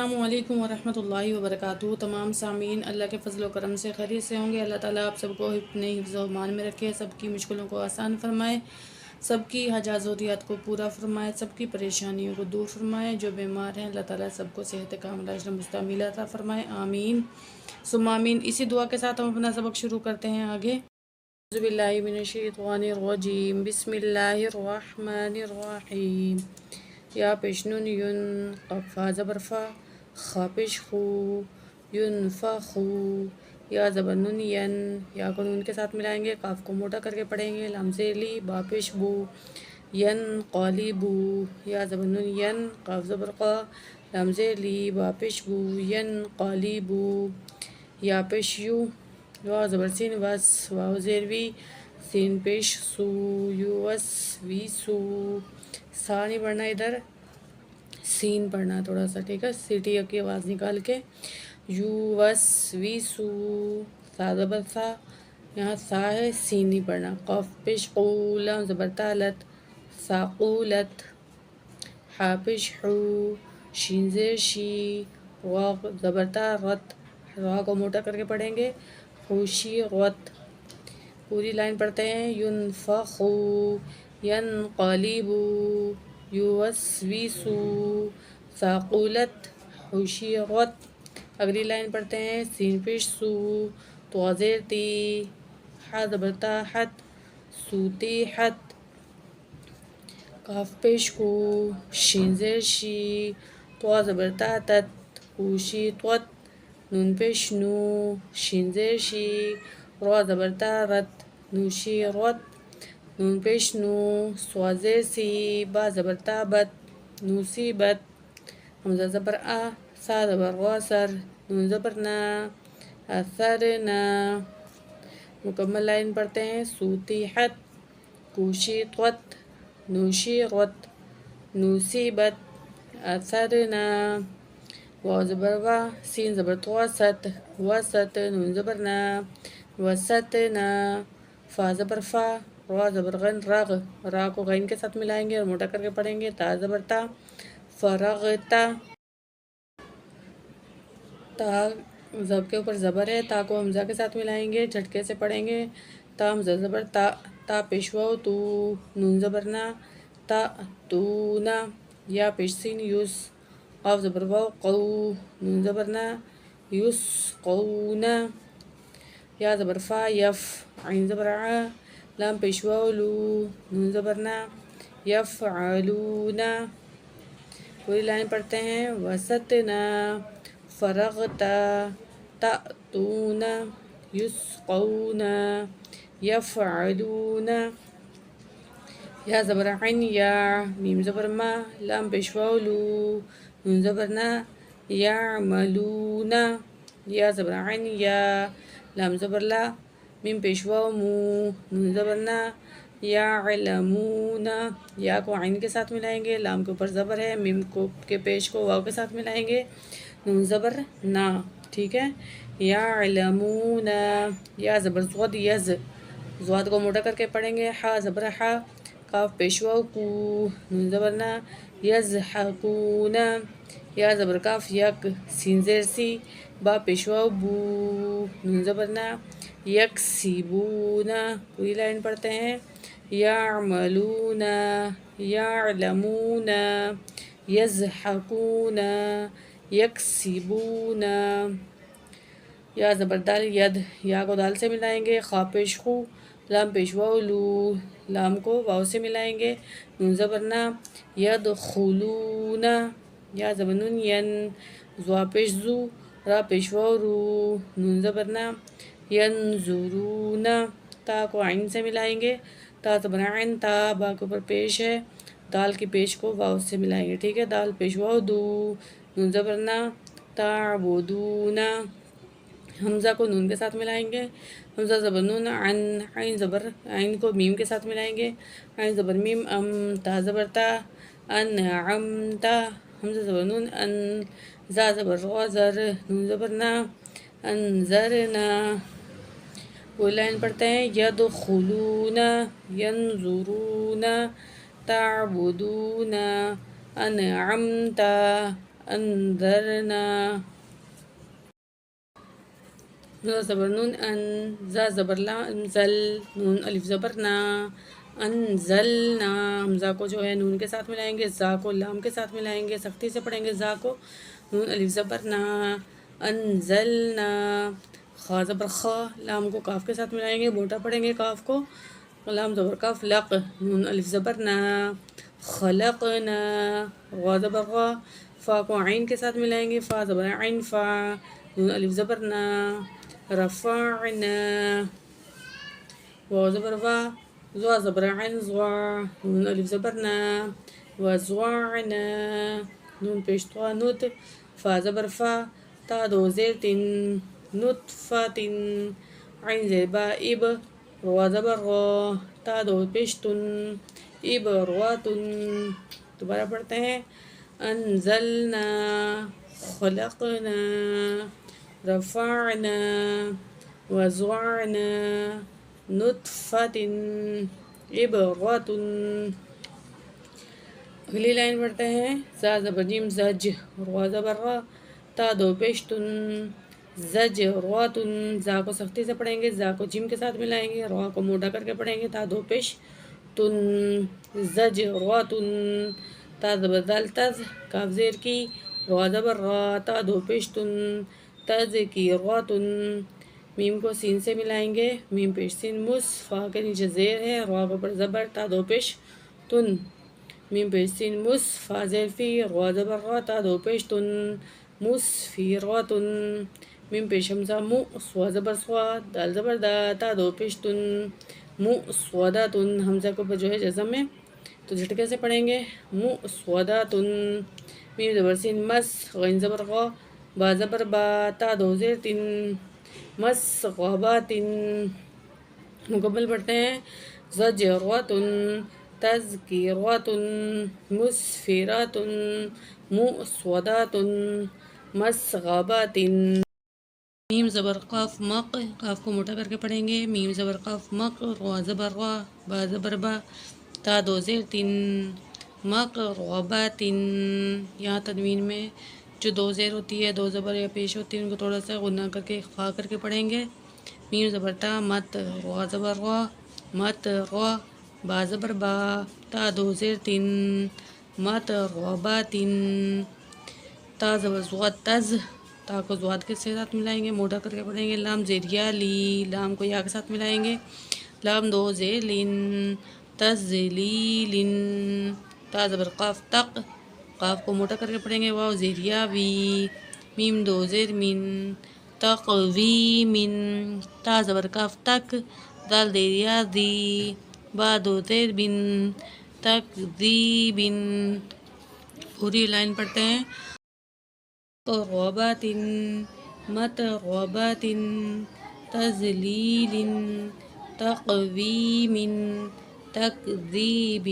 السلام علیکم ورحمۃ اللہ وبرکاتہ۔ تمام سامعین اللہ کے فضل و کرم سے خیریت سے ہوں گے۔ اللہ تعالیٰ آپ سب کو اپنے حفظ و امان میں رکھے، سب کی مشکلوں کو آسان فرمائے، سب کی حاجات ضروریات کو پورا فرمائے، سب کی پریشانیوں کو دور فرمائے۔ جو بیمار ہیں اللہ تعالیٰ سب کو صحت کاملہ عاجلہ مستعمیلہ عطا فرمائے، آمین ثم آمین۔ اسی دعا کے ساتھ ہم اپنا سبق شروع کرتے ہیں آگے۔ اعوذ باللہ من الشیطان الرجیم، بسم اللہ الرحمن الرحیم۔ یا پیش نون یون، قف فا زبر فا، خا پیش خو، ینفخو۔ یا زبر نون ین، یا کو نون کے ساتھ ملائیں گے، قاف کو موٹا کر کے پڑھیں گے، لام زیر لی، با پیش بو، ینقلبو۔ یا زبر نون ین، قاف زبر قا، لام زیر لی، با پیش بو، ینقلبو۔ یا پیش یو، وا زبر سین وس، واو زیر وی، سین پیش سو، یوس وی سو۔ سا نہیں پڑھنا ادھر، سین پڑھنا تھوڑا سا، ٹھیک ہے، سیٹی کی آواز نکال کے۔ یو وس وی سو، سا زبر سا، یہاں سا ہے، سین نہیں پڑھنا۔ قف پیش قو، لام زبر تالت، ساقولت۔ حا پیش حو، شین زیر شی، را زبر تا رت، را کو موٹا کر کے پڑھیں گے، خوشی غت۔ پوری لائن پڑھتے ہیں۔ ینفخو، ینقلبو، یوسوسو، ثاقولت، حشیغت۔ اگلی لائن پڑھتے ہیں۔ سین پیش سو، تو زیر تی، حا زبر تا حت، سوتیحت۔ کاف پیش کو، شین زیر شی، تو زبر تا تت، خوشیطوت۔ نون پیش نو، شین زیر شی، را زبر تا رت، نوشیرت۔ نون پیش نو، سوا زیر سی، با زبر تا بت، نوسیبت۔ حمزہ زبر آ، سا زبر غا سر، نون زبر نا، اثرنا۔ مکمل لائن پڑھتے ہیں۔ سوتیحت، کوشیطوت، نوشیغت، نوسیبت، اثرنا۔ واو زبر وا، سین زبر توا ست، وسط، نون زبر نا، وسطنا۔ فا زبر فا، را زبر غن رغ، را کو غین کے ساتھ ملائیں گے اور موٹا کر کے پڑھیں گے، تا زبر تا، فرغتا۔ تا زب کے اوپر زبر ہے، تا کو حمزہ کے ساتھ ملائیں گے، جھٹکے سے پڑھیں گے، تا حمزہ زبر تا، تا پیش واو تو، نون زبر نا، تا تونا۔ یا پیش سین یوس، قاف زبر واو قو، نون زبر نا، یوس قونا۔ یا زبر فا یف، عین زبر ع، لام پیش واو لو، نون زبر نا، یفعلونا۔ پوری لائن پڑھتے ہیں۔ وسطنا، فرغتا، تأتونا، یسقونا، یفعلونا۔ یا زبر عین یا، میم زبر ما، لام پیش واو لو، نون زبر نا، یعملونا۔ یا زبر عین یا، لام زبر لا، میم پیش واو مو، نون زبر نا، یعلمونا۔ یا کو عین کے ساتھ ملائیں گے، لام کے اوپر زبر ہے، میم کو کے پیش کو واو کے ساتھ ملائیں گے، نون زبر نا، ٹھیک ہے، یعلمونا۔ یا زبر زود یز، زواد کو موٹا کر کے پڑھیں گے، حا زبر حا، قاف پیش واو کو، نون زبر نا، یضحکونا۔ یا زبر کاف یک، سین زیر سی، با پیش واو بو، نون زبر نا، یکسبونا۔ پوری لائن پڑھتے ہیں۔ یعملونا، یعلمونا، یضحکونا، یکسبونا۔ یا زبر دال ید، یا کو دال سے ملائیں گے، خا پیش خو، لام پیش واو لو، لام کو واو سے ملائیں گے، نون زبر نا، یدخلونا۔ یا زبر نون ین، زوا پیش زو، را پیش واو رو، نون زبر نا، ینظرونا۔ تا کو عین سے ملائیں گے، تا زبر عین تا، با کے اوپر پیش ہے، دال کی پیش کو واو سے ملائیں گے، ٹھیک ہے، دال پیش واو دو، نون زبر نا، تعبدونا۔ حمزہ کو نون کے ساتھ ملائیں گے، حمزہ زبر نون عن، عین زبر، عین کو میم کے ساتھ ملائیں گے، عین زبر میم ام، تا زبر تا، انعمتا۔ حمزہ زبر نون ان، زا زبر غا زر، نون زبر نا، انذرنا۔ وہ لائن پڑھتے ہیں۔ یدخلونا، ینظرونا، تعبدونا، انعمتا، انذرنا نون زبر نون ان زا زبر لا انزل نون الف زبر نا انزلنا حمزہ کو جو ہے نون کے ساتھ ملائیں گے، زا کو لام کے ساتھ ملائیں گے، سختی سے پڑھیں گے زا کو، نون الف زبر نا انزلنا، خا زبر خا، لام کو کاف کے ساتھ ملائیں گے، موٹا پڑھیں گے کاف کو، لام زبر کاف لق، نون الف زبر نا خلقنا، غا زبر غا، فا کو عین کے ساتھ ملائیں گے، فا زبر عین فا، نون الف زبر نا رفعنا، واو زبر وا، زوا زبر عین زوا، نون الف زبر نا وزوعنا، نون پیش طوا نت، فا زبر فا، تا دو زیر تن نطفة، عین زیر با اب، روا زبر غا، تا دو پیش تن ابرواتن، دوبارہ پڑھتے ہیں انزلنا خلقنا رفعنا وزوعنا نطفة ابرة. اگلی لائن پڑھتے ہیں زا زبر جیم زج، روا زبر را، تا دو پیشتن زج رواتن، زا کو سختی سے پڑھیں گے، زا کو جیم کے ساتھ ملائیں گے، روا کو موٹا کر کے پڑھیں گے، تا دو پیش تن زج رواتن، تا زبر دال تز، کاف زیر کی، روا زبر را، تا دو پیش تن تز کی رواتن، میم کو سین سے ملائیں گے، میم پیش سین مس، فا کے نیچے زیر ہے، روا کو پر زبر، تا دو پیش تن، میم پیش سین مس، فا زیر فی، روا زبر را، تا دو پیش تن مس فی رواتن، میم پیش حمزہ مو، سوا زبر سوا، دال زبر دا، تا دو پیش تن مو سوداتن، حمزہ کو جو ہے جزم ہے تو جھٹکے سے پڑھیں گے، مو سوداتن، میم زبر سین مس، غین زبر غا، با زبر با، تا دو زیر تن مس غاباتن، مکمل پڑھتے ہیں زجراتن تذکراتن مسفراتن مؤسوداتن مسغباتن. میم زبر قاف مق، قاف کو موٹا کر کے پڑھیں گے، میم زبر قاف مق، روا زبر روا، با زبر با، تا دو زیر تن مقرباتن. یہاں تنوین میں جو دو زیر ہوتی ہے، دو زبر یا پیش ہوتی ہے، ان کو تھوڑا سا غنہ کر کے خفا کر کے پڑھیں گے. میم زبر تا مت، روا زبر روا، مت روا، با زبر با، تا دو زیر تن مت رباتن، تا زبر زواد تز، تا کو زواد کے ساتھ ملائیں گے، موٹا کر کے پڑھیں گے، لام زیر یا لی، لام کو یا کے ساتھ ملائیں گے، لام دو زیر لن تزلیلن، تا زبر قاف تق، قاف کو موٹا کر کے پڑھیں گے، واو زیر یا وی، میم دو زیر من تقویمن، تا زبر کاف تک، دال دیر یا دی، با دو زیر بن تکذیبن. پوری لائن پڑھتے ہیں غاباتن متغاباتن تذلیل تقویم تکذیب.